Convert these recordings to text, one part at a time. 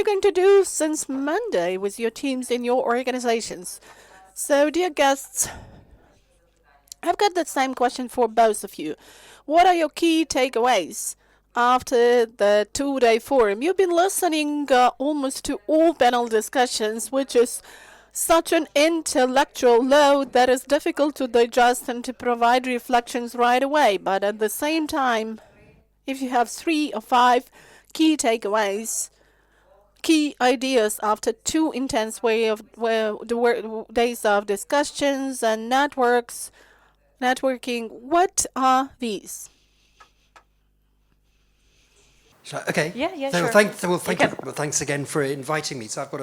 you going to do since Monday with your teams in your organizations? So, dear guests, I've got the same question for both of you. What are your key takeaways after the 2-day forum? You've been listening almost to all panel discussions, which is such an intellectual load that is difficult to digest and to provide reflections right away. But at the same time, if you have 3 or 5 key takeaways, key ideas after 2 intense days of discussions and networking, what are these? Okay. Yeah, so sure. Thanks again for inviting me. So I've got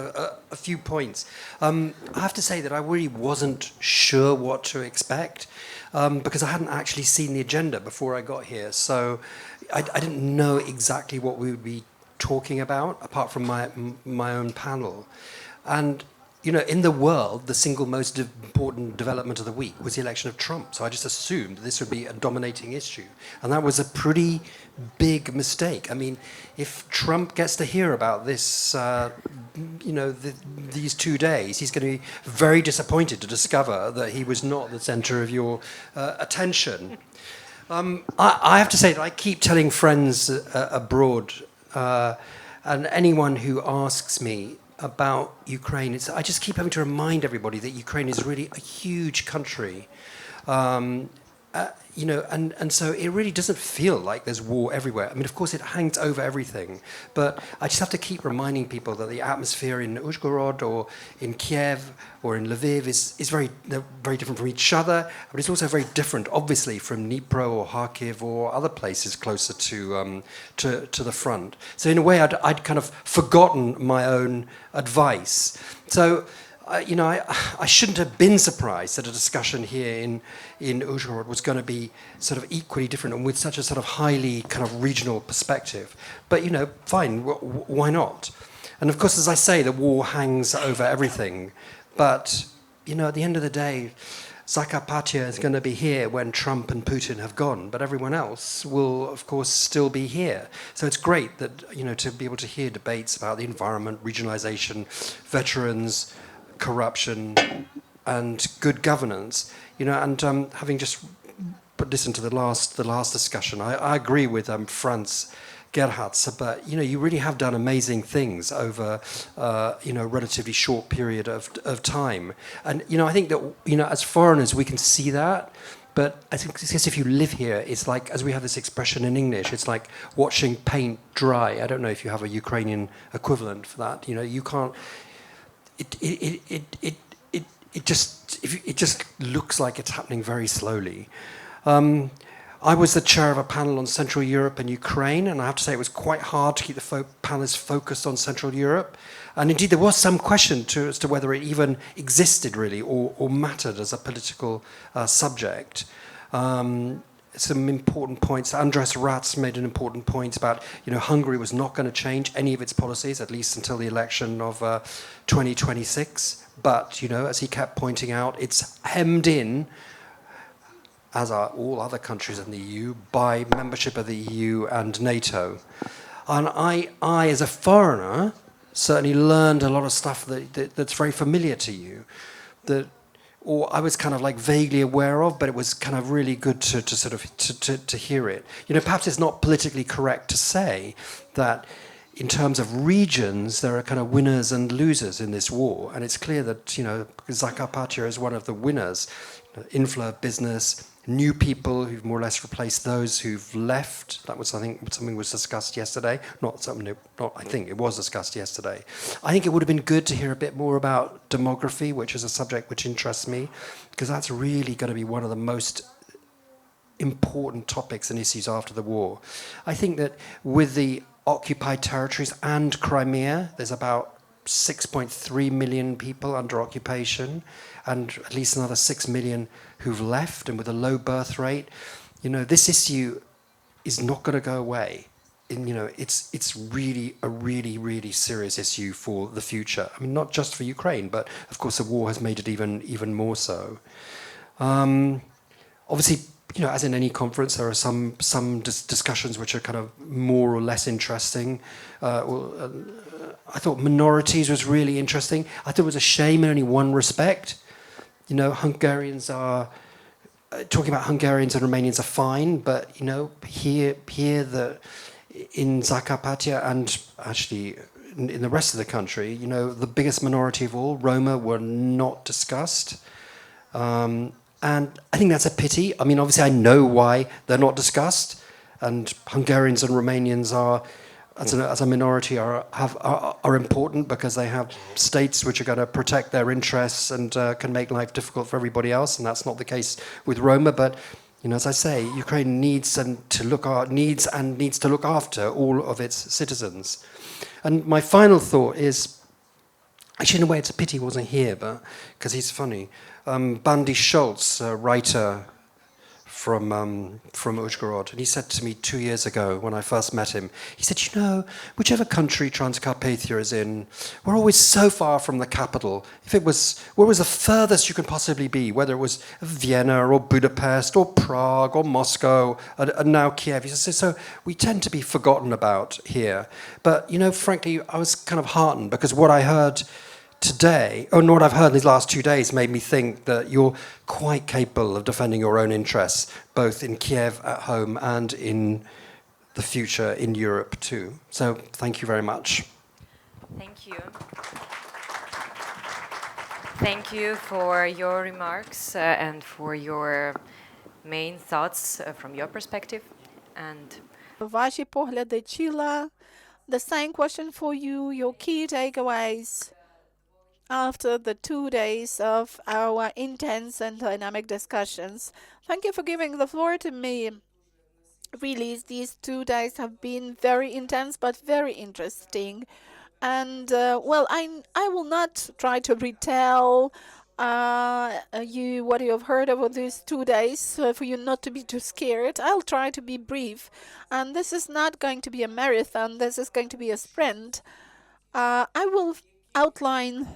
a few points. I have to say that I really wasn't sure what to expect because I hadn't actually seen the agenda before I got here. So I didn't know exactly what we would be talking about, apart from my own panel. And in the world, the single most important development of the week was the election of Trump. So I just assumed this would be a dominating issue. And that was a pretty big mistake. I mean, if Trump gets to hear about this, these 2 days, he's going to be very disappointed to discover that he was not the center of your attention. I have to say that I keep telling friends abroad and anyone who asks me about Ukraine, I just keep having to remind everybody that Ukraine is really a huge country. And so it really doesn't feel like there's war everywhere. I mean, of course, it hangs over everything. But I just have to keep reminding people that the atmosphere in Uzhhorod or in Kiev or in Lviv is they're very different from each other. But it's also very different, obviously, from Dnipro or Kharkiv or other places closer to the front. So in a way, I'd kind of forgotten my own advice. So I shouldn't have been surprised that a discussion here in Uzhhorod was going to be sort of equally different and with such a sort of highly kind of regional perspective. But, fine, why not? And of course, as I say, the war hangs over everything. But, at the end of the day, Zakarpattia is going to be here when Trump and Putin have gone, but everyone else will, of course, still be here. So it's great that, to be able to hear debates about the environment, regionalization, veterans, corruption and good governance, and having just listened to the last discussion, I agree with Franz Gerhardt, but you really have done amazing things over a relatively short period of time, and I think that as foreigners we can see that. But I guess if you live here, it's like, as we have this expression in English, it's like watching paint dry. I don't know if you have a Ukrainian equivalent for that. You can't. It just looks like it's happening very slowly. I was the chair of a panel on Central Europe and Ukraine, and I have to say it was quite hard to keep the panelists focused on Central Europe. And indeed, there was some question as to whether it even existed really or mattered as a political subject. Some important points. Andras Ratz made an important point about, Hungary was not going to change any of its policies, at least until the election of 2026. But, as he kept pointing out, it's hemmed in, as are all other countries in the EU, by membership of the EU and NATO. And I as a foreigner, certainly learned a lot of stuff that's very familiar to you, or I was kind of like vaguely aware of, but it was kind of really good to hear it. Perhaps it's not politically correct to say that in terms of regions, there are kind of winners and losers in this war. And it's clear that, Zakarpattia is one of the winners. Inflow of business, new people who've more or less replaced those who've left. That was, I think, something was discussed yesterday. It was discussed yesterday. I think it would have been good to hear a bit more about demography, which is a subject which interests me, because that's really going to be one of the most important topics and issues after the war. I think that with the occupied territories and Crimea, there's about 6.3 million people under occupation, and at least another 6 million who've left, and with a low birth rate, this issue is not going to go away. And, it's really a really serious issue for the future. I mean, not just for Ukraine, but of course the war has made it even more so. Obviously, as in any conference, there are some discussions which are kind of more or less interesting. I thought minorities was really interesting. I thought it was a shame in only one respect. You know, Hungarians are talking about Hungarians and Romanians are fine, but you know, here in Zakarpattia and actually in the rest of the country, you know, the biggest minority of all, Roma, were not discussed. And I think that's a pity. I mean, obviously, I know why they're not discussed, and Hungarians and Romanians are, as a minority, are important because they have states which are going to protect their interests and can make life difficult for everybody else, and that's not the case with Roma. But you know, as I say, Ukraine needs to look after all of its citizens. And my final thought is, actually, in a way, it's a pity he wasn't here, but because he's funny. Bandy Schultz, a writer from Uzhgorod, and he said to me 2 years ago when I first met him, he said, you know, whichever country Transcarpathia is in, we're always so far from the capital. Where was the furthest you can possibly be, whether it was Vienna or Budapest or Prague or Moscow and now Kiev. He said, so we tend to be forgotten about here. But, you know, frankly, I was kind of heartened because what I heard today, or what I've heard in these last 2 days, made me think that you're quite capable of defending your own interests, both in Kiev at home and in the future in Europe too. So thank you very much. Thank you. Thank you for your remarks and for your main thoughts from your perspective. And Ваші погляди, Csilla. The same question for you, your key takeaways after the 2 days of our intense and dynamic discussions. Thank you for giving the floor to me. Really, these 2 days have been very intense but very interesting. And well, I will not try to retell you what you have heard over these 2 days for you not to be too scared. I'll try to be brief. And this is not going to be a marathon, this is going to be a sprint. I will outline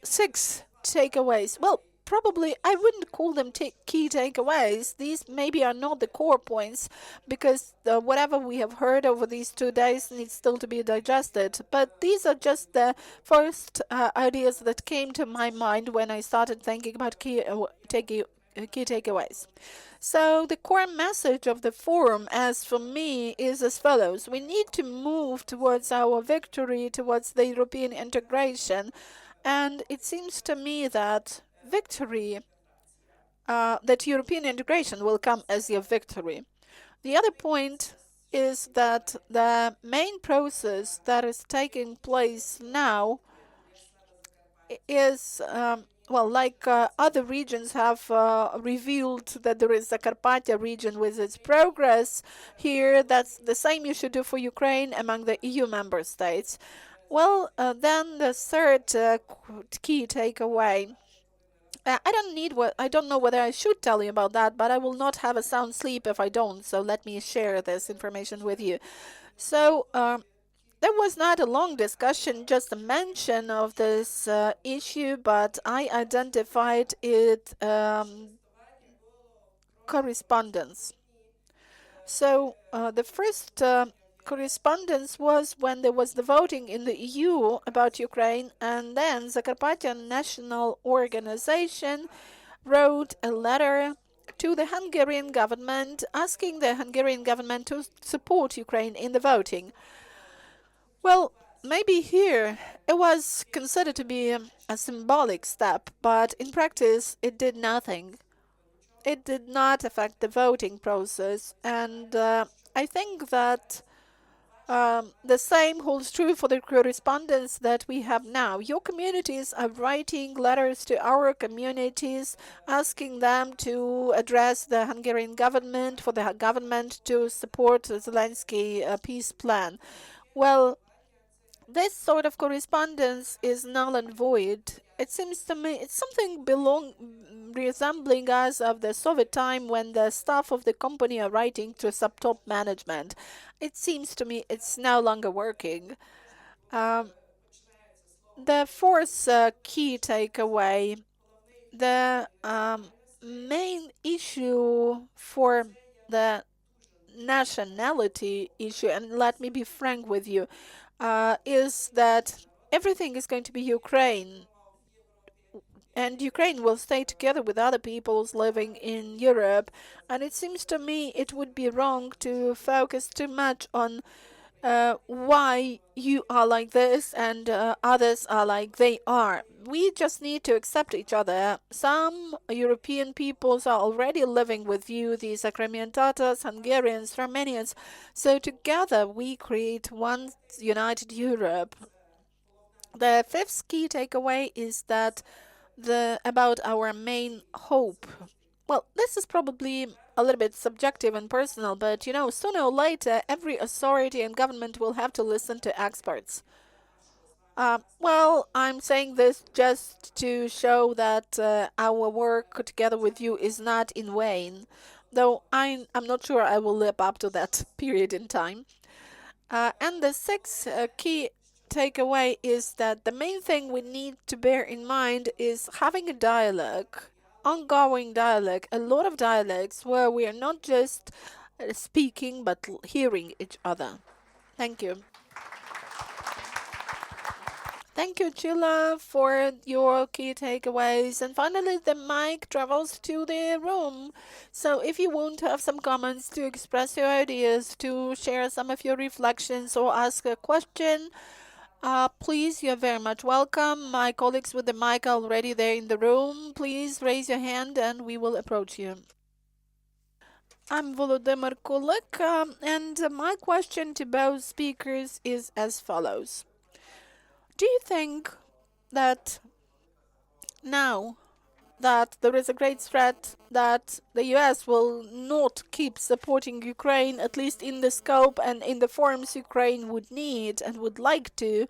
6 takeaways. Well, probably I wouldn't call them key takeaways. These maybe are not the core points because whatever we have heard over these 2 days needs still to be digested. But these are just the first ideas that came to my mind when I started thinking about key takeaways. So the core message of the forum, as for me, is as follows. We need to move towards our victory, towards the European integration. And it seems to me that that European integration will come as your victory. The other point is that the main process that is taking place now is, well, like other regions have revealed that there is a Zakarpattia region with its progress here. That's the same you should do for Ukraine among the EU member states. Well, then the third key takeaway. I don't know whether I should tell you about that, but I will not have a sound sleep if I don't. So let me share this information with you. So there was not a long discussion, just a mention of this issue, but I identified it correspondence. So the first correspondence was when there was the voting in the EU about Ukraine, and then Zakarpattia National Organization wrote a letter to the Hungarian government asking the Hungarian government to support Ukraine in the voting. Well, maybe here it was considered to be a symbolic step, but in practice it did nothing. It did not affect the voting process, and I think that the same holds true for the correspondence that we have now. Your communities are writing letters to our communities, asking them to address the Hungarian government, for the government to support the Zelensky peace plan. Well, this sort of correspondence is null and void. It seems to me it's something resembling us of the Soviet time when the staff of the company are writing to sub-top management. It seems to me it's no longer working. The fourth key takeaway, the main issue for the nationality issue, and let me be frank with you, is that everything is going to be Ukraine, and Ukraine will stay together with other peoples living in Europe. And it seems to me it would be wrong to focus too much on why you are like this and others are like they are. We just need to accept each other. Some European peoples are already living with you, these are Crimean Tatars, Hungarians, Romanians. So together we create one united Europe. The fifth key takeaway is that about our main hope. Well, this is probably a little bit subjective and personal, but sooner or later, every authority and government will have to listen to experts. Well, I'm saying this just to show that our work together with you is not in vain, though I'm not sure I will live up to that period in time. And the sixth key takeaway is that the main thing we need to bear in mind is having a dialogue, ongoing dialogue, a lot of dialogues where we are not just speaking but hearing each other. Thank you. Thank you, Csilla, for your key takeaways. And finally, the mic travels to the room. So if you want to have some comments, to express your ideas, to share some of your reflections, or ask a question, please, you're very much welcome. My colleagues with the mic are already there in the room. Please raise your hand and we will approach you. I'm Volodymyr Kulik, and my question to both speakers is as follows. Do you think that now that there is a great threat that the US will not keep supporting Ukraine, at least in the scope and in the forms Ukraine would need and would like to,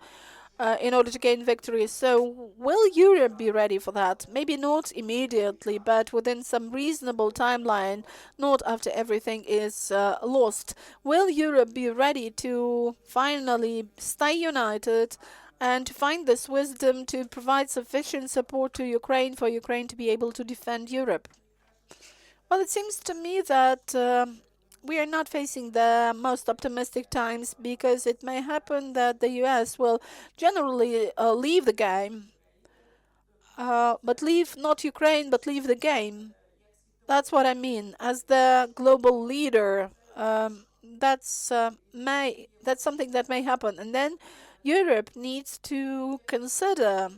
in order to gain victory? So will Europe be ready for that? Maybe not immediately, but within some reasonable timeline, not after everything is lost. Will Europe be ready to finally stay united and to find this wisdom to provide sufficient support to Ukraine for Ukraine to be able to defend Europe? Well, it seems to me that we are not facing the most optimistic times, because it may happen that the US will generally leave the game, but leave not Ukraine, but leave the game. That's what I mean. As the global leader, that's something that may happen, and then Europe needs to consider.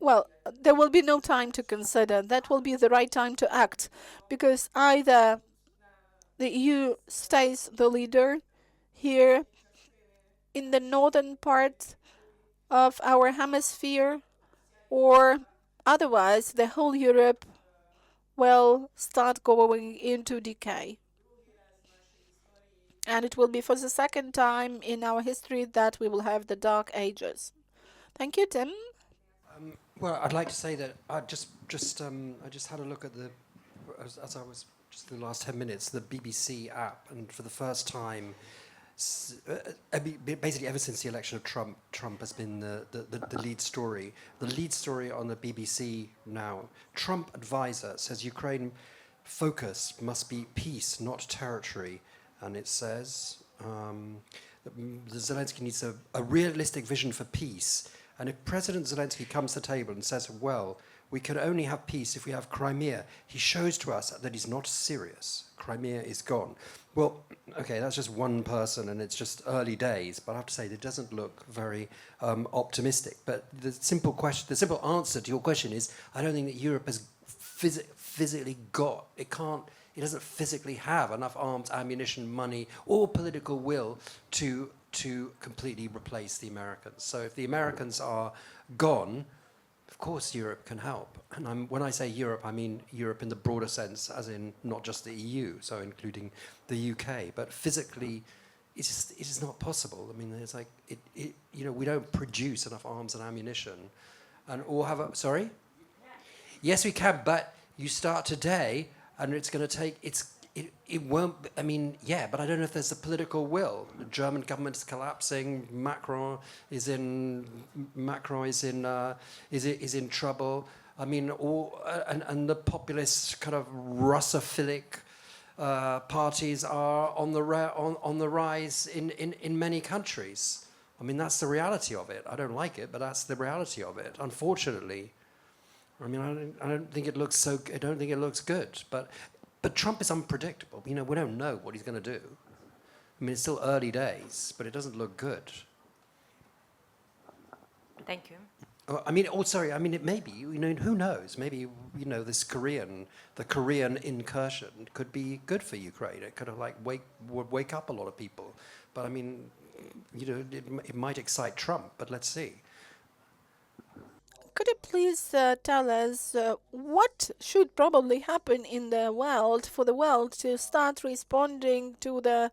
Well, there will be no time to consider. That will be the right time to act, because either the EU stays the leader here in the northern part of our hemisphere, or otherwise the whole Europe will start going into decay. And it will be for the second time in our history that we will have the Dark Ages. Thank you, Tim. Well, I'd like to say that I just had a look at as I was just in the last 10 minutes, the BBC app, and for the first time, basically ever since the election of Trump has been the lead story. The lead story on the BBC now, Trump advisor says Ukraine focus must be peace, not territory. And it says that Zelensky needs a realistic vision for peace. And if President Zelensky comes to the table and says, well, we can only have peace if we have Crimea, he shows to us that he's not serious. Crimea is gone. Well, okay, that's just one person and it's just early days, but I have to say it doesn't look very optimistic. But the simple answer to your question is, I don't think that Europe has physically got, it doesn't physically have enough arms, ammunition, money, or political will to completely replace the Americans. So if the Americans are gone, of course Europe can help. And when I say Europe, I mean Europe in the broader sense, as in not just the EU, so including the UK. But physically, it is not possible. I mean, it's like we don't produce enough arms and ammunition, sorry. Yes, we can, but you start today, and it's going to take. It won't. I mean, yeah, but I don't know if there's the political will. The German government is collapsing. Macron is in trouble. I mean, and the populist kind of Russophilic parties are on the rise in many countries. I mean, that's the reality of it. I don't like it, but that's the reality of it. Unfortunately, I mean, I don't think it looks so. I don't think it looks good. But Trump is unpredictable. You know, we don't know what he's going to do. I mean, it's still early days, but it doesn't look good. Thank you. I mean, oh, sorry. I mean, it may be. You know, who knows? Maybe the Korean incursion could be good for Ukraine. It could have wake up a lot of people. But I mean, it might excite Trump. But let's see. Could you please tell us what should probably happen in the world for the world to start responding to the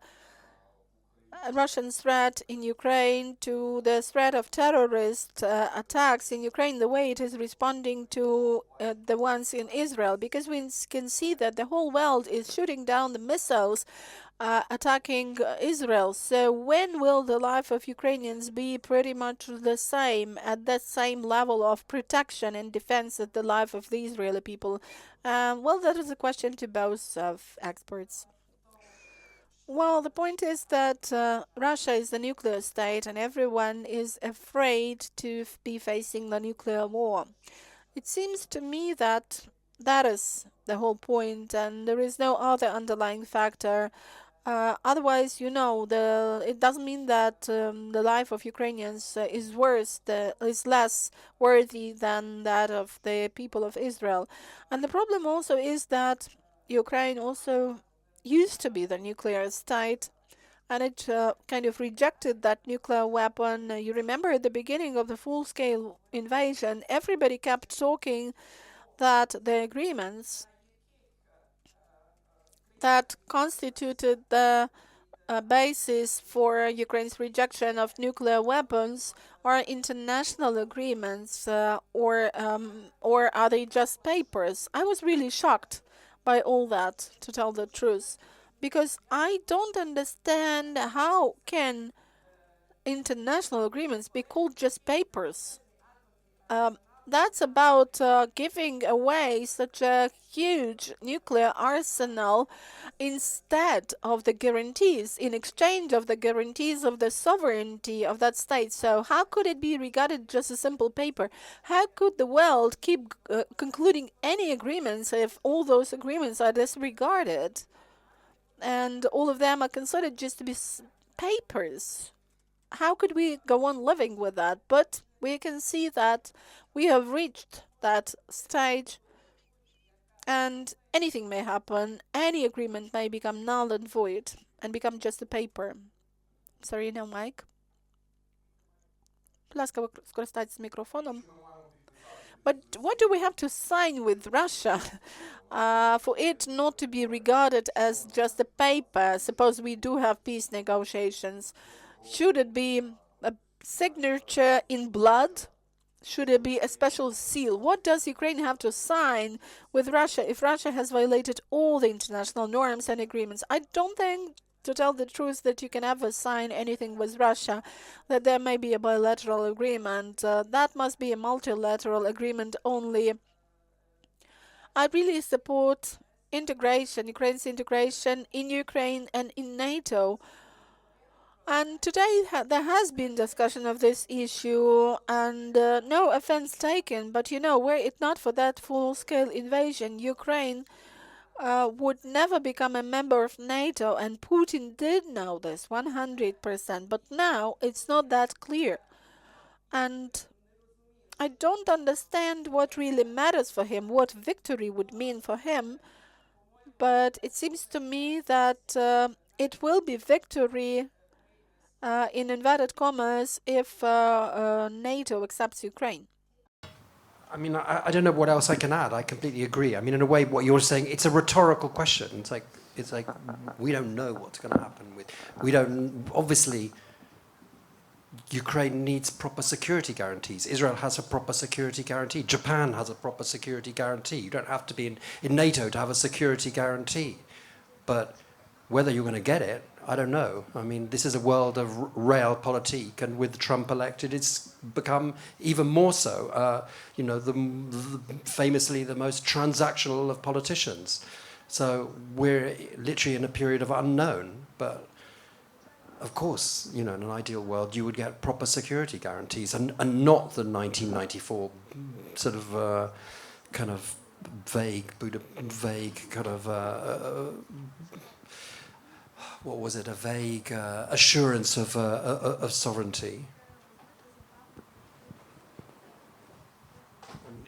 Russian threat in Ukraine, to the threat of terrorist attacks in Ukraine, the way it is responding to the ones in Israel? Because we can see that the whole world is shooting down the missiles attacking Israel. So when will the life of Ukrainians be pretty much the same, at that same level of protection and defense as the life of the Israeli people? Well, that is a question to both of experts. Well, the point is that Russia is a nuclear state and everyone is afraid to be facing the nuclear war. It seems to me that that is the whole point and there is no other underlying factor. Otherwise, it doesn't mean that the life of Ukrainians is less worthy than that of the people of Israel. And the problem also is that Ukraine also used to be the nuclear state and it kind of rejected that nuclear weapon. You remember at the beginning of the full-scale invasion, everybody kept talking that the agreements that constituted the basis for Ukraine's rejection of nuclear weapons are international agreements, or are they just papers? I was really shocked by all that, to tell the truth, because I don't understand how can international agreements be called just papers. That's about giving away such a huge nuclear arsenal instead of the guarantees, in exchange of the guarantees of the sovereignty of that state. So how could it be regarded just a simple paper? How could the world keep concluding any agreements if all those agreements are disregarded and all of them are considered just to be papers? How could we go on living with that? But we can see that we have reached that stage and anything may happen. Any agreement may become null and void and become just a paper. Sorry, no mic. Будь ласка, скористайтесь мікрофоном. But what do we have to sign with Russia for it not to be regarded as just a paper? Suppose we do have peace negotiations. Should it be a signature in blood? Should it be a special seal? What does Ukraine have to sign with Russia if Russia has violated all the international norms and agreements? I don't think, to tell the truth, that you can ever sign anything with Russia, that there may be a bilateral agreement. That must be a multilateral agreement only. I really support integration, Ukraine's integration in Ukraine and in NATO. And today there has been discussion of this issue and no offense taken, but were it not for that full-scale invasion, Ukraine would never become a member of NATO, and Putin did know this 100%, but now it's not that clear. And I don't understand what really matters for him, what victory would mean for him, but it seems to me that it will be victory in inverted commas if NATO accepts Ukraine. I mean, I don't know what else I can add. I completely agree. I mean, in a way, what you're saying, it's a rhetorical question. It's like we don't know what's going to happen with. We don't. Obviously, Ukraine needs proper security guarantees. Israel has a proper security guarantee. Japan has a proper security guarantee. You don't have to be in NATO to have a security guarantee. But whether you're going to get it, I don't know. I mean, this is a world of realpolitik, and with Trump elected, it's become even more so. Famously the most transactional of politicians. So we're literally in a period of unknown. But of course, in an ideal world, you would get proper security guarantees and not the 1994 sort of kind of vague kind of what was it? A vague assurance of sovereignty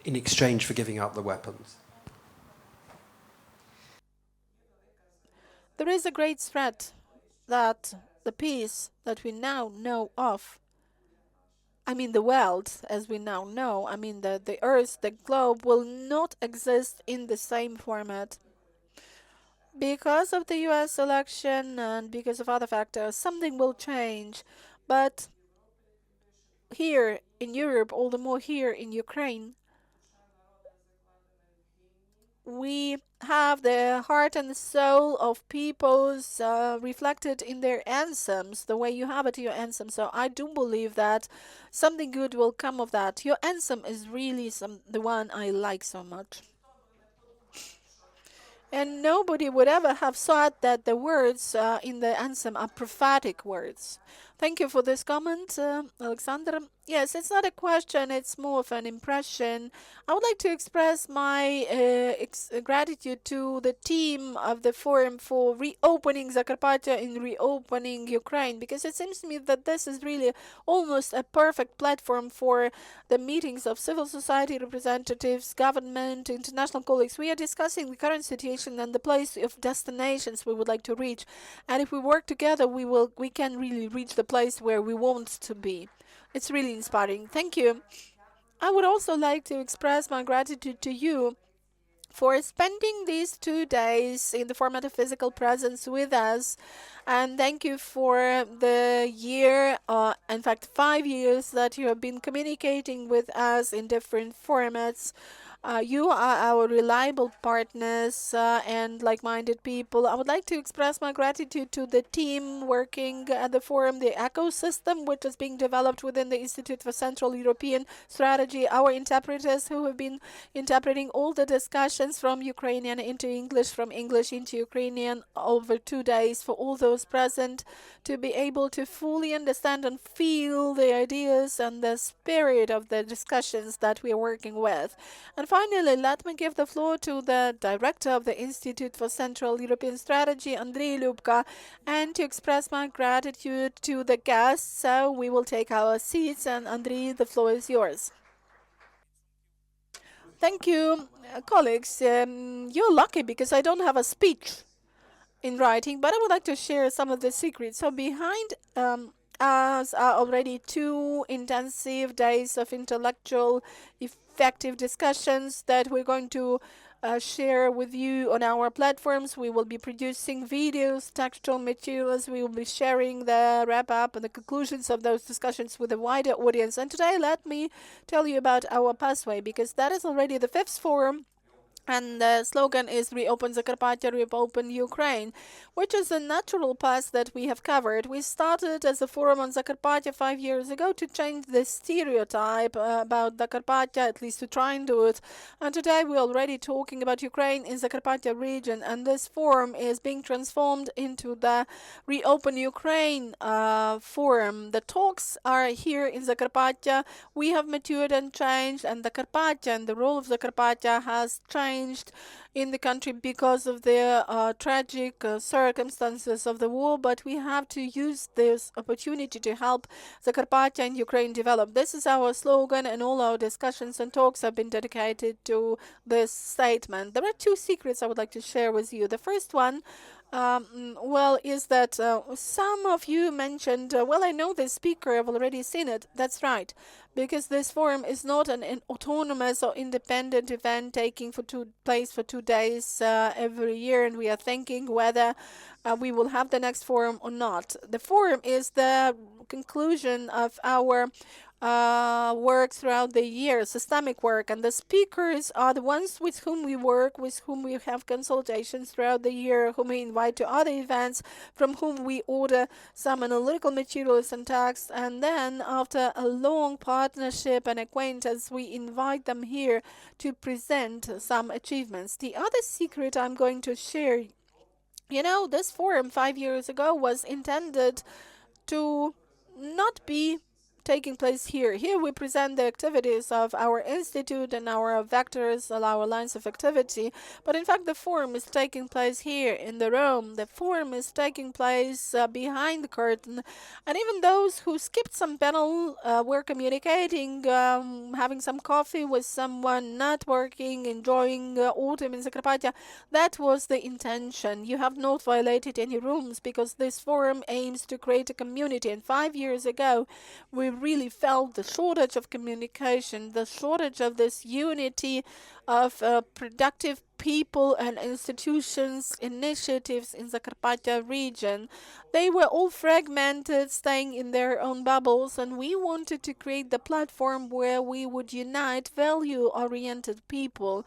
in exchange for giving up the weapons. There is a great threat that the peace that we now know of, I mean the world as we now know, I mean the earth, the globe, will not exist in the same format. Because of the US election and because of other factors, something will change. But here in Europe, all the more here in Ukraine, we have the heart and the soul of peoples reflected in their anthems, the way you have it in your anthem. So I do believe that something good will come of that. Your anthem is really the one I like so much. And nobody would ever have thought that the words in the anthem are prophetic words. Thank you for this comment, Alexander. Yes, it's not a question, it's more of an impression. I would like to express my gratitude to the team of the Forum for reopening Zakarpattia and reopening Ukraine, because it seems to me that this is really almost a perfect platform for the meetings of civil society representatives, government, international colleagues. We are discussing the current situation and the place of destinations we would like to reach. And if we work together, we can really reach the place where we want to be. It's really inspiring. Thank you. I would also like to express my gratitude to you for spending these 2 days in the format of physical presence with us. And thank you for the year, in fact 5 years, that you have been communicating with us in different formats. You are our reliable partners and like-minded people. I would like to express my gratitude to the team working at the forum, the ecosystem which is being developed within the Institute for Central European Strategy, our interpreters who have been interpreting all the discussions from Ukrainian into English, from English into Ukrainian over 2 days, for all those present to be able to fully understand and feel the ideas and the spirit of the discussions that we are working with. And finally, let me give the floor to the director of the Institute for Central European Strategy, Andrei Lyubka, and to express my gratitude to the guests. So we will take our seats, and Andrei, the floor is yours. Thank you, colleagues. You're lucky because I don't have a speech in writing, but I would like to share some of the secrets. So behind us are already 2 intensive days of intellectual, effective discussions that we're going to share with you on our platforms. We will be producing videos, textual materials. We will be sharing the wrap-up and the conclusions of those discussions with a wider audience. And today, let me tell you about our pathway, because that is already the 5th forum. And the slogan is Reopen Zakarpattia, Reopen Ukraine, which is a natural path that we have covered. We started as a forum on Zakarpattia 5 years ago to change the stereotype about Zakarpattia, at least to try and do it. And today we're already talking about Ukraine in Zakarpattia region, and this forum is being transformed into the Reopen Ukraine forum. The talks are here in Zakarpattia. We have matured and changed, and Zakarpattia and the role of Zakarpattia has changed in the country because of the tragic circumstances of the war, but we have to use this opportunity to help Zakarpattia and Ukraine develop. This is our slogan, and all our discussions and talks have been dedicated to this statement. There are 2 secrets I would like to share with you. The first one, is that some of you mentioned, I know this speaker, I've already seen it. That's right, because this forum is not an autonomous or independent event taking place for 2 days every year, and we are thinking whether we will have the next forum or not. The forum is the conclusion of our work throughout the year, systemic work, and the speakers are the ones with whom we work, with whom we have consultations throughout the year, whom we invite to other events, from whom we order some analytical materials and texts, and then after a long partnership and acquaintance, we invite them here to present some achievements. The other secret I'm going to share, this forum 5 years ago was intended to not be taking place here. Here we present the activities of our institute and our vectors, our lines of activity, but in fact the forum is taking place here in the room. The forum is taking place behind the curtain, and even those who skipped some panel were communicating, having some coffee with someone, networking, enjoying autumn in Zakarpattia. That was the intention. You have not violated any rules, because this forum aims to create a community, and 5 years ago we really felt the shortage of communication, the shortage of this unity of productive people and institutions, initiatives in Zakarpattia region. They were all fragmented, staying in their own bubbles, and we wanted to create the platform where we would unite value-oriented people,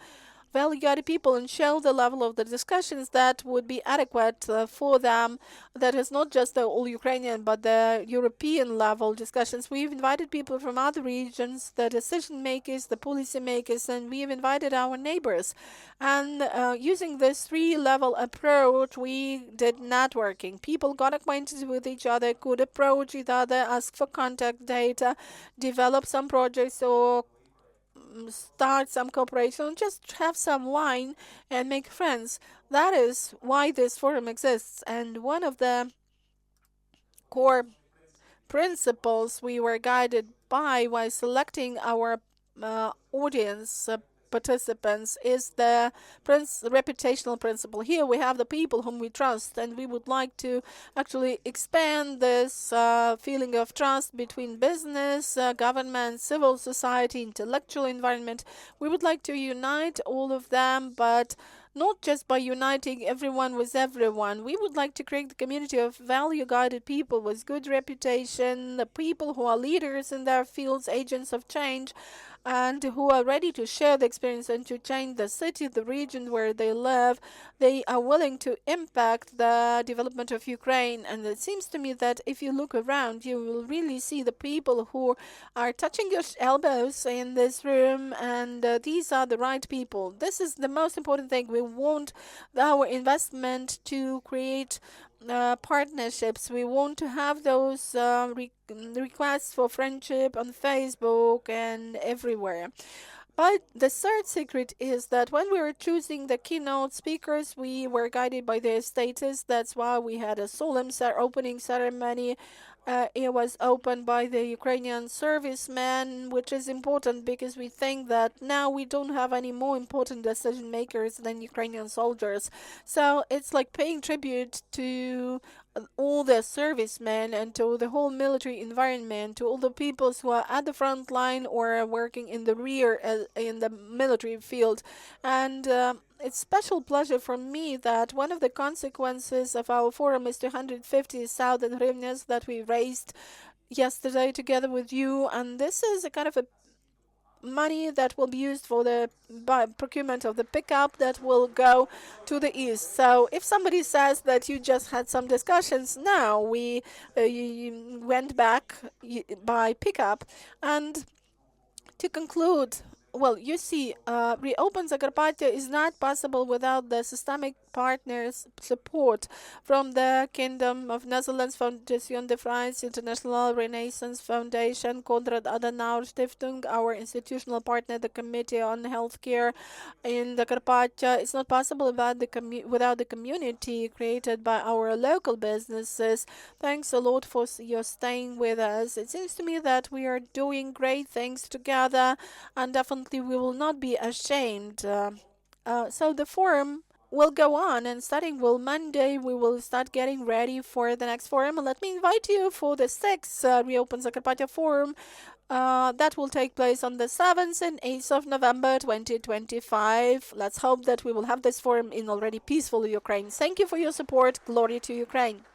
value-guided people, and show the level of the discussions that would be adequate for them. That is not just the all Ukrainian, but the European level discussions. We've invited people from other regions, the decision makers, the policy makers, and we've invited our neighbors. And using this three-level approach, we did networking. People got acquainted with each other, could approach each other, ask for contact data, develop some projects, or start some cooperation, just have some wine and make friends. That is why this forum exists. And one of the core principles we were guided by while selecting our audience participants is the reputational principle. Here we have the people whom we trust, and we would like to actually expand this feeling of trust between business, government, civil society, intellectual environment. We would like to unite all of them, but not just by uniting everyone with everyone. We would like to create a community of value-guided people with good reputation, the people who are leaders in their fields, agents of change, and who are ready to share the experience and to change the city, the region where they live. They are willing to impact the development of Ukraine. And it seems to me that if you look around, you will really see the people who are touching your elbows in this room, and these are the right people. This is the most important thing. We want our investment to create partnerships. We want to have those requests for friendship on Facebook and everywhere. But the third secret is that when we were choosing the keynote speakers, we were guided by their status. That's why we had a solemn opening ceremony. It was opened by the Ukrainian servicemen, which is important because we think that now we don't have any more important decision makers than Ukrainian soldiers. So it's like paying tribute to all the servicemen and to the whole military environment, to all the people who are at the front line or are working in the rear in the military field. And it's special pleasure for me that one of the consequences of our forum is 250,000 hryvnias that we raised yesterday together with you, and this is a kind of a money that will be used for the procurement of the pickup that will go to the east. So if somebody says that you just had some discussions, now we went back by pickup. And to conclude, well, you see, reopen Zakarpattia is not possible without the systemic partners' support from the Kingdom of Netherlands, Fondation de France, International Renaissance Foundation, Konrad Adenauer Stiftung, our institutional partner, the Committee on Healthcare in Zakarpattia. It's not possible without the community created by our local businesses. Thanks a lot for your staying with us. It seems to me that we are doing great things together, and definitely we will not be ashamed. So the forum will go on, and starting with Monday, we will start getting ready for the next forum. And let me invite you for the 6th Reopen Zakarpattia Forum. That will take place on the 7th and 8th of November 2025. Let's hope that we will have this forum in already peaceful Ukraine. Thank you for your support. Glory to Ukraine.